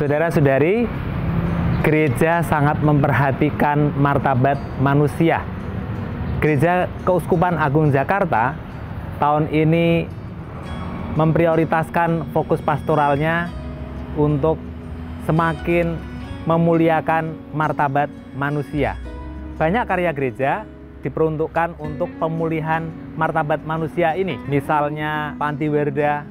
Saudara-saudari, gereja sangat memperhatikan martabat manusia. Gereja Keuskupan Agung Jakarta tahun ini memprioritaskan fokus pastoralnya untuk semakin memuliakan martabat manusia. Banyak karya gereja diperuntukkan untuk pemulihan martabat manusia ini, misalnya panti werda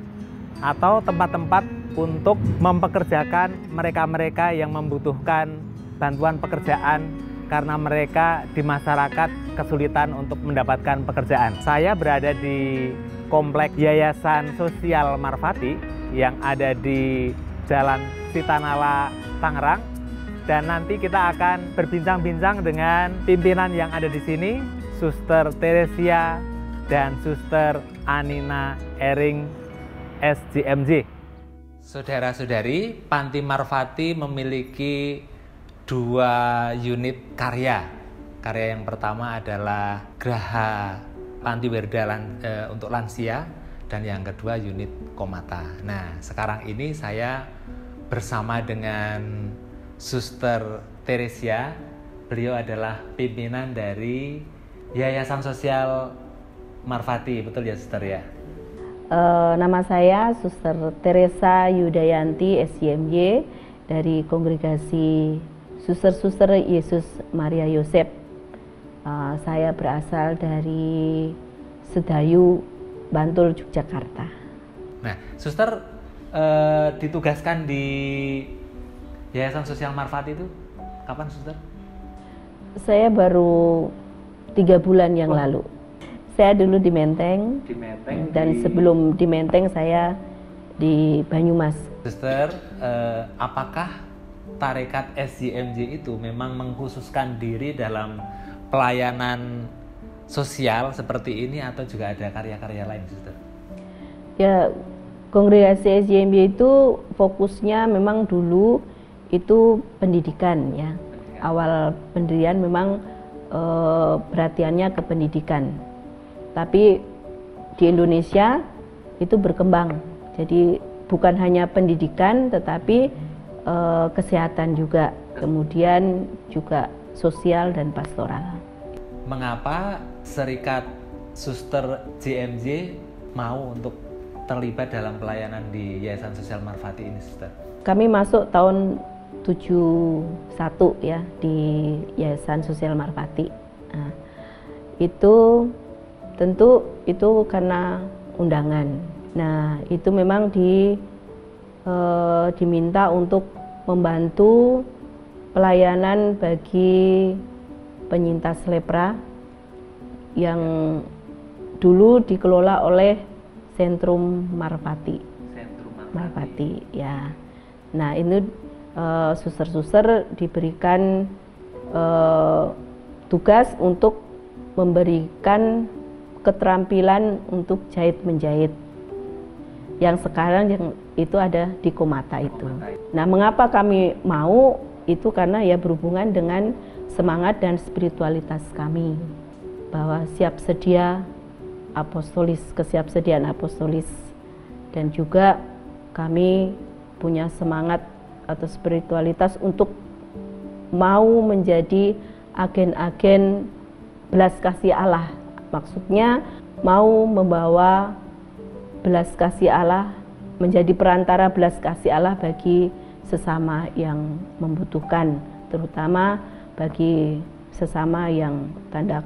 atau tempat-tempat untuk mempekerjakan mereka-mereka yang membutuhkan bantuan pekerjaan karena mereka di masyarakat kesulitan untuk mendapatkan pekerjaan. Saya berada di komplek Yayasan Sosial Marfati yang ada di Jalan Sitanala, Tangerang, dan nanti kita akan berbincang-bincang dengan pimpinan yang ada di sini, Suster Teresia dan Suster Anina Ering SJMJ. Saudara-saudari, Panti Marfati memiliki 2 unit karya. Karya yang pertama adalah Graha Panti Werda untuk lansia, dan yang kedua unit Komata. Nah, sekarang ini saya bersama dengan Suster Teresia. Beliau adalah pimpinan dari Yayasan Sosial Marfati, betul ya Suster ya? Nama saya Suster Teresa Yudayanti SJMJ dari Kongregasi Suster-Suster Yesus Maria Yosef. Saya berasal dari Sedayu, Bantul, Yogyakarta. Nah, Suster ditugaskan di Yayasan Sosial Marfati itu kapan, Suster? Saya baru 3 bulan yang lalu. Saya dulu di Menteng, dan sebelum di Menteng saya di Banyumas. Suster, apakah tarekat SJMJ itu memang mengkhususkan diri dalam pelayanan sosial seperti ini atau juga ada karya-karya lain, Suster? Ya, Kongregasi SJMJ itu fokusnya memang dulu itu pendidikan ya. Awal pendirian memang perhatiannya ke pendidikan. Tapi di Indonesia itu berkembang, jadi bukan hanya pendidikan tetapi kesehatan juga, kemudian juga sosial dan pastoral. Mengapa Serikat Suster JMJ mau untuk terlibat dalam pelayanan di Yayasan Sosial Marfati ini, Suster? Kami masuk tahun 71 ya di Yayasan Sosial Marfati. Nah, itu tentu itu karena undangan. Nah, itu memang diminta untuk membantu pelayanan bagi penyintas lepra yang dulu dikelola oleh Sentrum Marfati. Marfati ya. Nah, ini suster-suster diberikan tugas untuk memberikan keterampilan untuk jahit-menjahit yang sekarang itu ada di Komata itu. Nah, mengapa kami mau itu karena ya berhubungan dengan semangat dan spiritualitas kami, bahwa siap sedia apostolis, kesiapsediaan apostolis, dan juga kami punya semangat atau spiritualitas untuk mau menjadi agen-agen belas kasih Allah. Maksudnya mau membawa belas kasih Allah, menjadi perantara belas kasih Allah bagi sesama yang membutuhkan, terutama bagi sesama yang tanda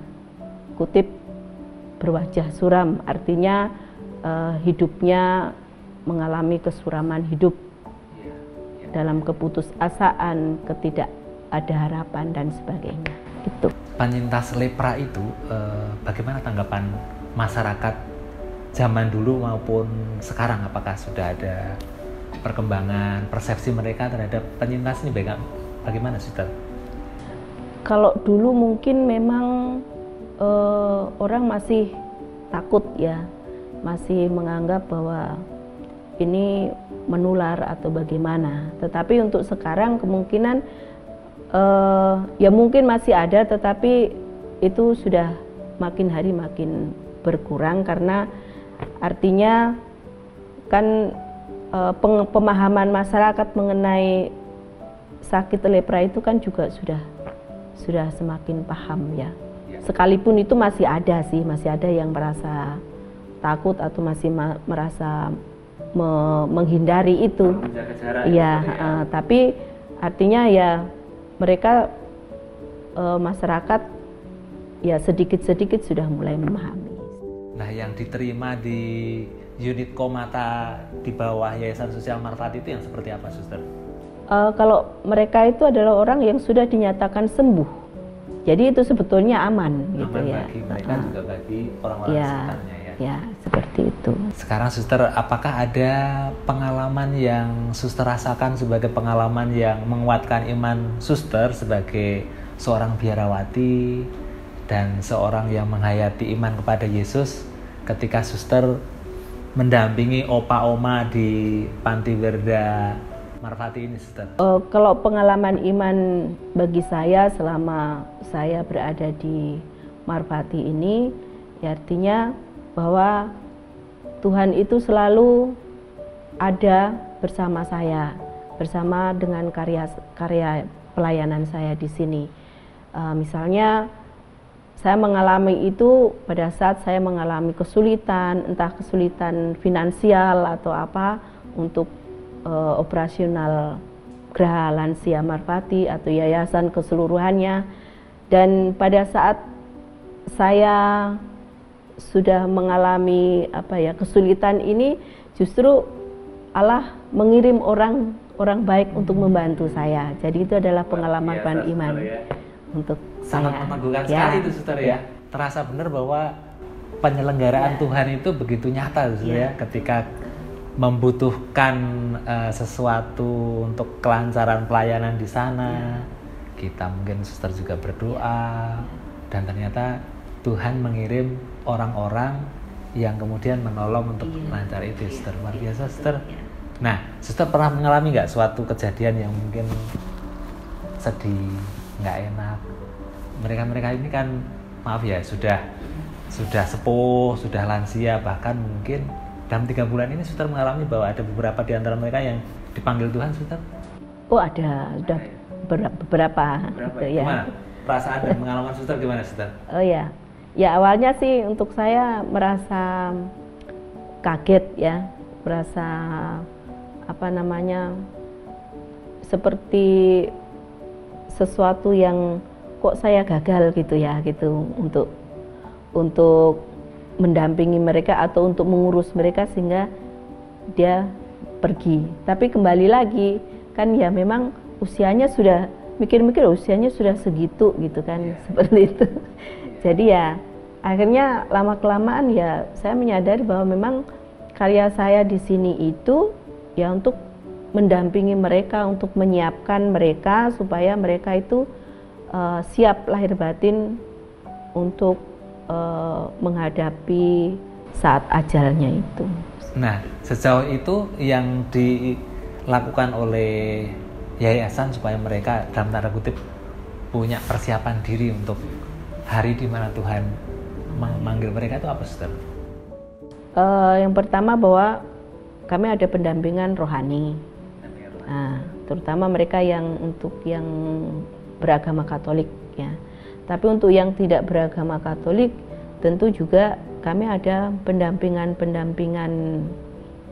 kutip berwajah suram, artinya hidupnya mengalami kesuraman hidup dalam keputusasaan, ketidakada harapan dan sebagainya. Itu. Penyintas lepra itu bagaimana tanggapan masyarakat zaman dulu maupun sekarang? Apakah sudah ada perkembangan persepsi mereka terhadap penyintas ini bagaimana, Suster? Kalau dulu mungkin memang orang masih takut ya, masih menganggap bahwa ini menular atau bagaimana. Tetapi untuk sekarang kemungkinan ya mungkin masih ada, tetapi itu sudah makin hari makin berkurang, karena artinya kan pemahaman masyarakat mengenai sakit lepra itu kan juga sudah semakin paham ya. Sekalipun itu masih ada yang merasa takut atau masih merasa menghindari itu. Iya, tapi artinya ya mereka masyarakat ya sedikit-sedikit sudah mulai memahami. Nah, yang diterima di unit Komata di bawah Yayasan Sosial Marfati itu yang seperti apa, Suster? Kalau mereka itu adalah orang yang sudah dinyatakan sembuh. Jadi itu sebetulnya aman gitu ya. Bagi mereka juga bagi orang-orang sekitarnya ya. Ya, seperti itu. Sekarang Suster, apakah ada pengalaman yang Suster rasakan sebagai pengalaman yang menguatkan iman Suster sebagai seorang biarawati dan seorang yang menghayati iman kepada Yesus ketika Suster mendampingi opa-oma di Panti Werda Marfati ini, Suster? Kalau pengalaman iman bagi saya selama saya berada di Marfati ini, ya artinya bahwa Tuhan itu selalu ada bersama saya, bersama dengan karya pelayanan saya di sini. Misalnya saya mengalami itu pada saat saya mengalami kesulitan, entah kesulitan finansial atau apa untuk operasional Geraha Lansia Marfati atau yayasan keseluruhannya. Dan pada saat saya sudah mengalami kesulitan ini, justru Allah mengirim orang baik untuk membantu saya. Jadi itu adalah pengalaman iman untuk sangat saya. meneguhkan sekali itu, Suster ya. Terasa benar bahwa penyelenggaraan Tuhan itu begitu nyata, Suster ya. Ketika membutuhkan sesuatu untuk kelancaran pelayanan di sana, kita mungkin Suster juga berdoa, dan ternyata Tuhan mengirim orang-orang yang kemudian menolong untuk melancar itu, Suster. Luar biasa, Suster. Nah, Suster pernah mengalami nggak suatu kejadian yang mungkin sedih, nggak enak? Mereka ini kan, maaf ya, sudah sepuh, sudah lansia, bahkan mungkin dalam 3 bulan ini Suster mengalami bahwa ada beberapa di antara mereka yang dipanggil Tuhan, Suster? Oh ada, sudah beberapa gitu, ya. Gimana? Perasaan dan pengalaman Suster gimana, Suster? Oh ya, awalnya sih untuk saya merasa kaget ya, merasa seperti sesuatu yang kok saya gagal gitu ya, gitu untuk mendampingi mereka atau untuk mengurus mereka sehingga dia pergi. Tapi kembali lagi kan ya memang usianya sudah mikir-mikir usianya sudah segitu gitu kan, seperti itu. Jadi ya akhirnya lama-kelamaan ya saya menyadari bahwa memang karya saya di sini itu ya untuk mendampingi mereka, untuk menyiapkan mereka supaya mereka itu siap lahir batin untuk menghadapi saat ajalnya itu. Nah, sejauh itu yang dilakukan oleh yayasan supaya mereka dalam tanda kutip punya persiapan diri untuk hari di mana Tuhan memanggil mereka itu apa, Suster? Yang pertama bahwa kami ada pendampingan rohani. Nah, terutama mereka yang beragama Katolik ya. Tapi untuk yang tidak beragama Katolik, tentu juga kami ada pendampingan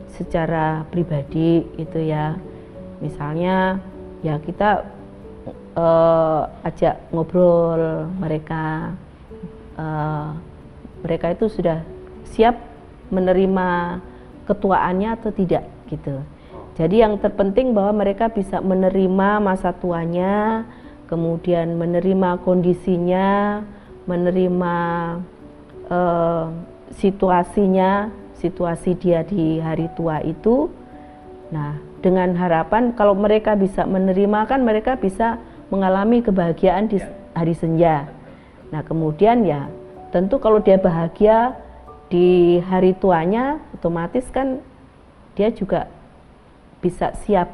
secara pribadi gitu ya. Misalnya ya kita ajak ngobrol mereka itu sudah siap menerima ketuaannya atau tidak gitu. Jadi yang terpenting bahwa mereka bisa menerima masa tuanya, kemudian menerima kondisinya, menerima situasi dia di hari tua itu. Nah, dengan harapan kalau mereka bisa menerima kan mereka bisa mengalami kebahagiaan di hari senja. Nah, kemudian ya tentu kalau dia bahagia di hari tuanya, otomatis kan dia juga bisa siap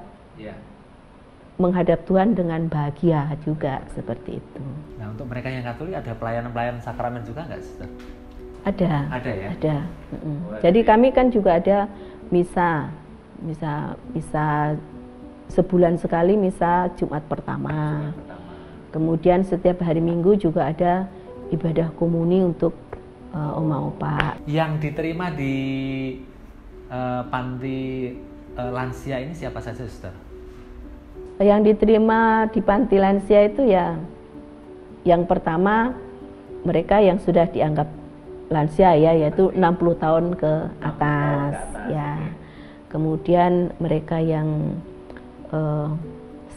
menghadap Tuhan dengan bahagia juga, seperti itu. Nah, untuk mereka yang Katolik ada pelayanan sakramen juga nggak, Sister? Ada. Ada ya? Ada. Jadi kami kan juga ada misa bisa sebulan sekali misa Jumat pertama. Kemudian setiap hari Minggu juga ada ibadah komuni untuk oma opa. Yang diterima di panti lansia ini siapa saja, Suster? Yang diterima di panti lansia itu ya, yang pertama mereka yang sudah dianggap lansia ya, yaitu 60 tahun ke atas ya. Kemudian mereka yang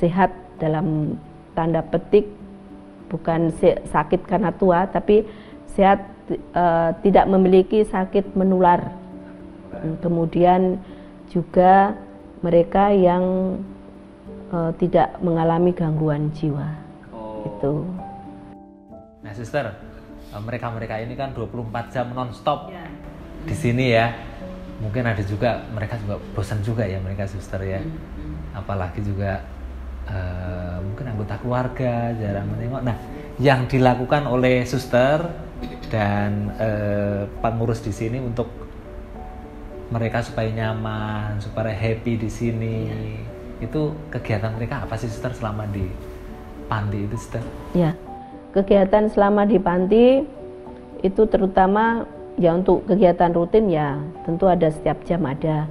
sehat dalam tanda petik, bukan sakit karena tua, tapi sehat, tidak memiliki sakit menular. Kemudian juga mereka yang tidak mengalami gangguan jiwa. Itu. Nah, Suster, mereka ini kan 24 jam non-stop di sini ya. Mungkin ada juga mereka juga bosan juga ya mereka, Suster ya. Apalagi juga mungkin anggota keluarga jarang menengok. Nah, yang dilakukan oleh Suster dan pengurus di sini untuk mereka supaya nyaman, supaya happy di sini, itu kegiatan mereka apa sih, Suster, selama di panti itu, Suster? Ya, kegiatan selama di panti itu terutama ya untuk kegiatan rutin ya tentu ada setiap jam ada.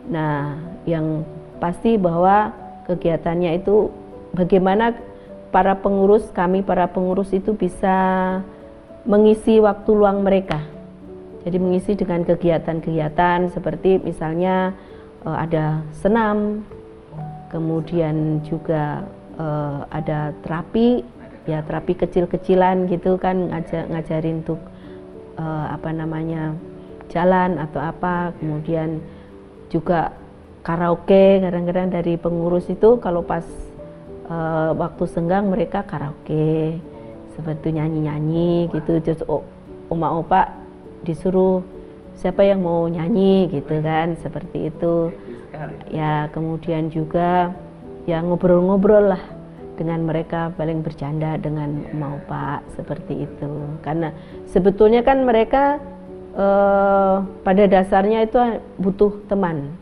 Nah, yang pasti bahwa kegiatannya itu bagaimana kami para pengurus itu bisa mengisi waktu luang mereka. Jadi mengisi dengan kegiatan-kegiatan seperti misalnya ada senam, kemudian juga ada terapi, ya terapi kecil-kecilan gitu kan, ngajarin untuk jalan atau apa. Kemudian juga karaoke, kadang-kadang dari pengurus itu kalau pas waktu senggang mereka karaoke, seperti nyanyi-nyanyi gitu. Terus oma opa disuruh siapa yang mau nyanyi gitu kan, seperti itu. Ya kemudian juga ya ngobrol-ngobrol lah dengan mereka, paling bercanda dengan oma opa seperti itu. Karena sebetulnya kan mereka pada dasarnya itu butuh teman.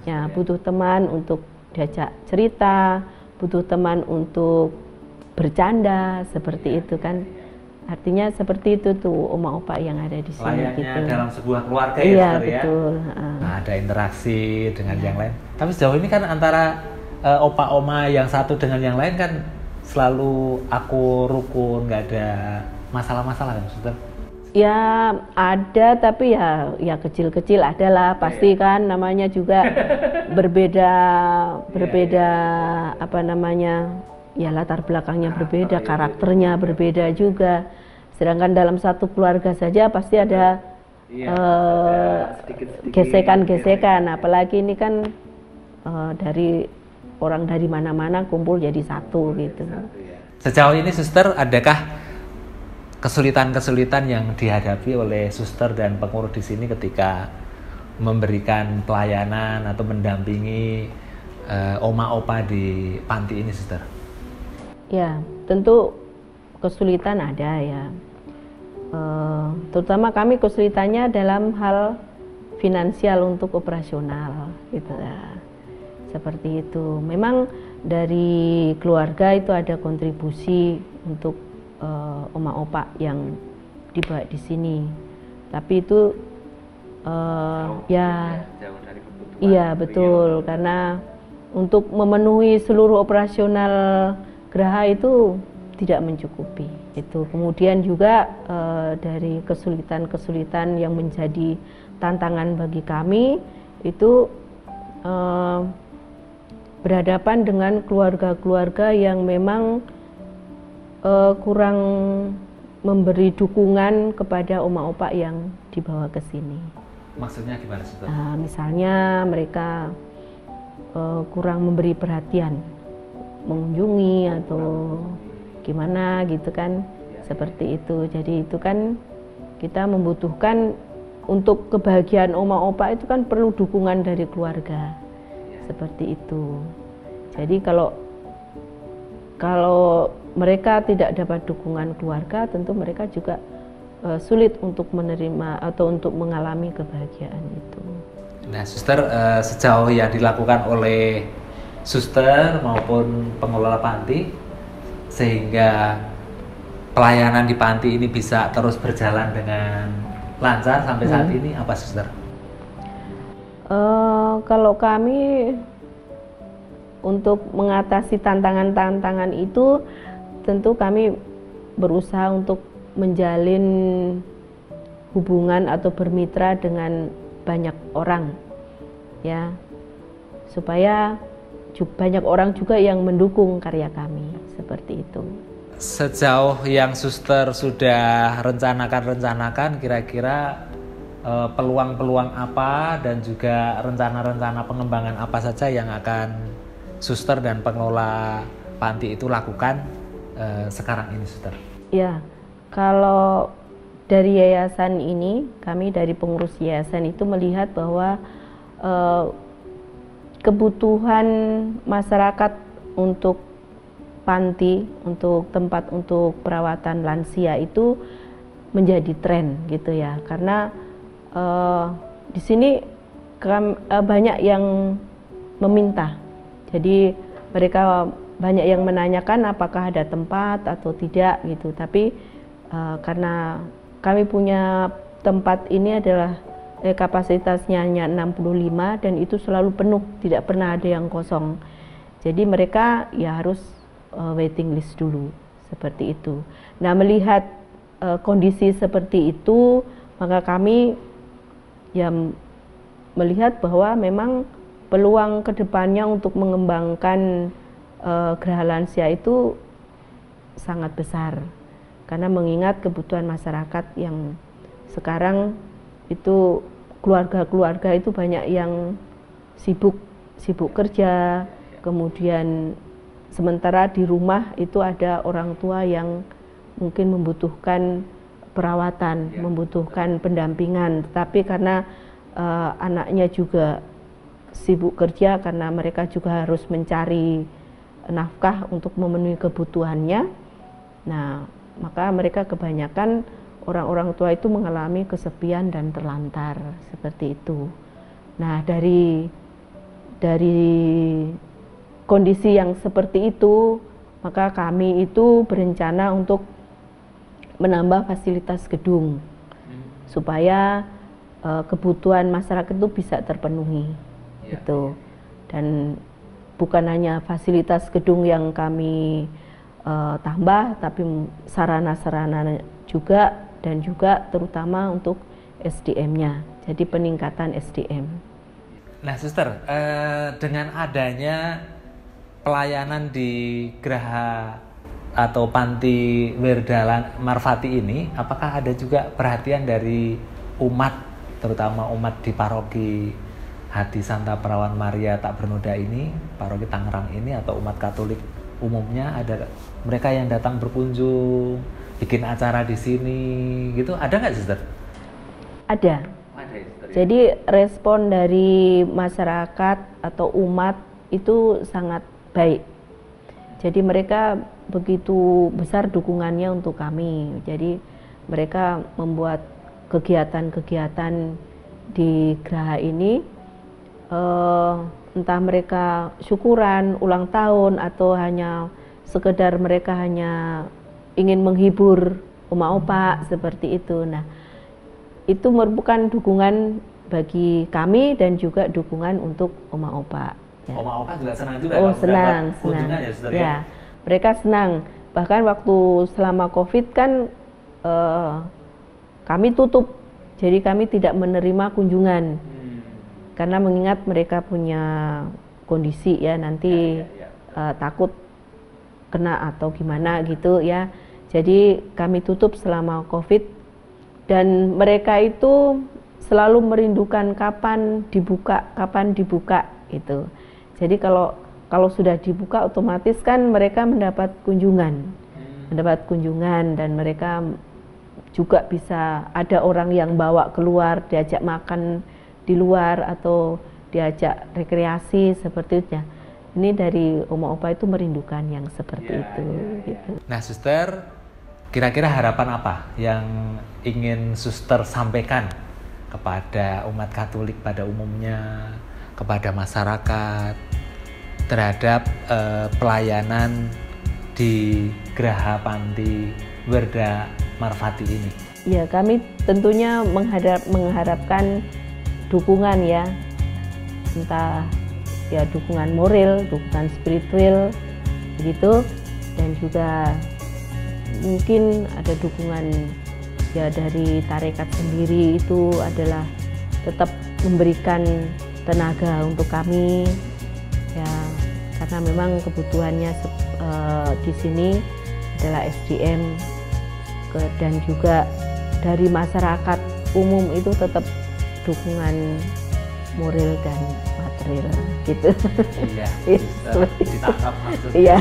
Ya, butuh teman untuk diajak cerita, butuh teman untuk bercanda seperti itu kan. Artinya seperti itu tuh oma opa yang ada di sini. Layaknya gitu. dalam sebuah keluarga ya, Iya, Suster, betul. ya. Nah, ada interaksi dengan yang lain. Tapi sejauh ini kan antara opa oma yang satu dengan yang lain kan selalu akur, rukun, nggak ada masalah-masalah kan, Suster? Ya ada, tapi ya kecil-kecil adalah pasti kan, namanya juga berbeda ya latar belakangnya berbeda, karakternya berbeda juga. Sedangkan dalam satu keluarga saja pasti ada gesekan-gesekan, apalagi ini kan dari orang dari mana-mana kumpul jadi satu gitu. Sejauh ini, Suster, adakah kesulitan-kesulitan yang dihadapi oleh Suster dan pengurus di sini ketika memberikan pelayanan atau mendampingi oma opa di panti ini, Suster? Ya, tentu kesulitan ada ya. Terutama kami kesulitannya dalam hal finansial untuk operasional gitu ya. Seperti itu. Memang dari keluarga itu ada kontribusi untuk oma opa yang dibawa di sini. Tapi itu jauh dari kebutuhan. Iya, betul. Karena untuk memenuhi seluruh operasional geraha itu tidak mencukupi. Itu kemudian juga dari kesulitan-kesulitan yang menjadi tantangan bagi kami itu berhadapan dengan keluarga-keluarga yang memang kurang memberi dukungan kepada oma opa yang dibawa ke sini. Maksudnya gimana, Suster? Misalnya mereka kurang memberi perhatian, mengunjungi atau gimana gitu kan, seperti itu. Jadi itu kan kita membutuhkan untuk kebahagiaan oma opa itu kan perlu dukungan dari keluarga, seperti itu. Jadi kalau mereka tidak dapat dukungan keluarga, tentu mereka juga sulit untuk menerima atau untuk mengalami kebahagiaan itu. Nah, suster, sejauh yang dilakukan oleh suster maupun pengelola panti sehingga pelayanan di panti ini bisa terus berjalan dengan lancar sampai saat ini, apa suster? Kalau kami untuk mengatasi tantangan-tantangan itu, tentu kami berusaha untuk menjalin hubungan atau bermitra dengan banyak orang, ya, supaya banyak orang juga yang mendukung karya kami, seperti itu. Sejauh yang suster sudah rencanakan kira-kira peluang-peluang apa dan juga rencana-rencana pengembangan apa saja yang akan suster dan pengelola panti itu lakukan sekarang ini, suster? Ya, kalau dari yayasan ini, kami dari pengurus yayasan itu melihat bahwa kebutuhan masyarakat untuk panti, untuk tempat untuk perawatan lansia itu menjadi tren gitu ya. Karena di sini banyak yang meminta. Jadi mereka banyak yang menanyakan apakah ada tempat atau tidak gitu. Tapi karena kami punya tempat ini adalah kapasitasnya hanya 65 dan itu selalu penuh, tidak pernah ada yang kosong. Jadi mereka ya harus waiting list dulu, seperti itu. Nah, melihat kondisi seperti itu, maka kami ya melihat bahwa memang peluang kedepannya untuk mengembangkan Geraha Lansia itu sangat besar. Karena mengingat kebutuhan masyarakat yang sekarang itu keluarga-keluarga itu banyak yang sibuk kerja, kemudian sementara di rumah itu ada orang tua yang mungkin membutuhkan perawatan, membutuhkan pendampingan, tetapi karena anaknya juga sibuk kerja karena mereka juga harus mencari nafkah untuk memenuhi kebutuhannya. Nah, maka mereka kebanyakan orang-orang tua itu mengalami kesepian dan terlantar seperti itu. Nah, dari kondisi yang seperti itu, maka kami itu berencana untuk menambah fasilitas gedung supaya kebutuhan masyarakat itu bisa terpenuhi, gitu. Dan bukan hanya fasilitas gedung yang kami tambah, tapi sarana-sarana juga, dan juga terutama untuk SDM-nya, jadi peningkatan SDM. Nah, suster, dengan adanya pelayanan di Geraha atau Panti Wirda Marfati ini, apakah ada juga perhatian dari umat, terutama umat di paroki Hati Santa Perawan Maria Tak Bernoda ini, paroki Tangerang ini, atau umat Katolik umumnya, ada mereka yang datang berkunjung, bikin acara di sini, gitu, ada nggak, suster? Ada. Jadi respon dari masyarakat atau umat itu sangat baik. Jadi mereka begitu besar dukungannya untuk kami. Jadi mereka membuat kegiatan-kegiatan di Geraha ini, entah mereka syukuran, ulang tahun, atau hanya sekedar mereka hanya ingin menghibur oma-opa seperti itu. Nah, itu merupakan dukungan bagi kami dan juga dukungan untuk oma-opa. Ya. Oma-opa juga senang juga. Oh, senang. Ya, mereka senang. Bahkan waktu selama COVID kan kami tutup, jadi kami tidak menerima kunjungan karena mengingat mereka punya kondisi ya nanti takut kena atau gimana gitu ya. Jadi kami tutup selama COVID dan mereka itu selalu merindukan kapan dibuka gitu. Jadi kalau sudah dibuka otomatis kan mereka mendapat kunjungan dan mereka juga bisa ada orang yang bawa keluar, diajak makan di luar atau diajak rekreasi seperti itu ya. Ini dari oma-opa itu merindukan yang seperti itu. Gitu. Nah, suster, kira-kira harapan apa yang ingin suster sampaikan kepada umat Katolik pada umumnya, kepada masyarakat terhadap pelayanan di Geraha Panti Werda Marfati ini? Ya, kami tentunya mengharapkan dukungan ya, entah ya dukungan moral, dukungan spiritual begitu, dan juga mungkin ada dukungan ya dari tarekat sendiri, itu adalah tetap memberikan tenaga untuk kami ya, karena memang kebutuhannya di sini adalah SDM, dan juga dari masyarakat umum itu tetap dukungan moral dan material gitu. Iya, ditangkap maksudnya. Iya.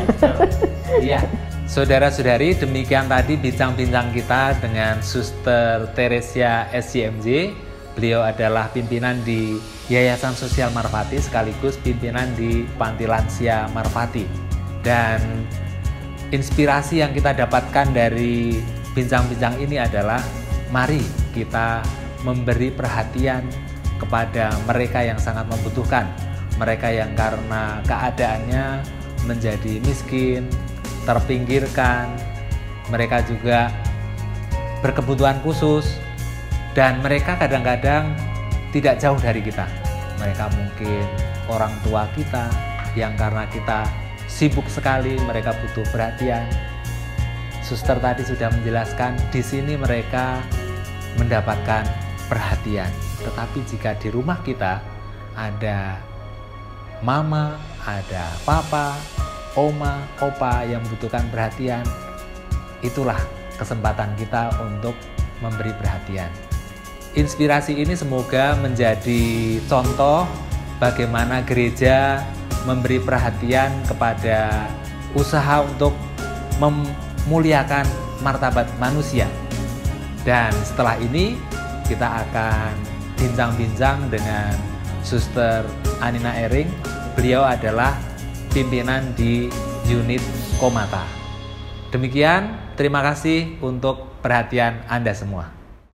Iya. Saudara-saudari, demikian tadi bincang-bincang kita dengan Suster Teresia SCMJ. Beliau adalah pimpinan di Yayasan Sosial Marfati sekaligus pimpinan di Panti Lansia Marfati. Dan inspirasi yang kita dapatkan dari bincang-bincang ini adalah mari kita memberi perhatian kepada mereka yang sangat membutuhkan, mereka yang karena keadaannya menjadi miskin, terpinggirkan, mereka juga berkebutuhan khusus, dan mereka kadang-kadang tidak jauh dari kita. Mereka mungkin orang tua kita yang karena kita sibuk sekali, mereka butuh perhatian. Suster tadi sudah menjelaskan di sini mereka mendapatkan perhatian. Tetapi jika di rumah kita ada mama, ada papa, oma, opa yang membutuhkan perhatian, itulah kesempatan kita untuk memberi perhatian. Inspirasi ini semoga menjadi contoh bagaimana gereja memberi perhatian kepada usaha untuk memuliakan martabat manusia. Dan setelah ini kita akan bincang-bincang dengan Suster Anina Ering. Beliau adalah pimpinan di unit Komata. Demikian, terima kasih untuk perhatian Anda semua.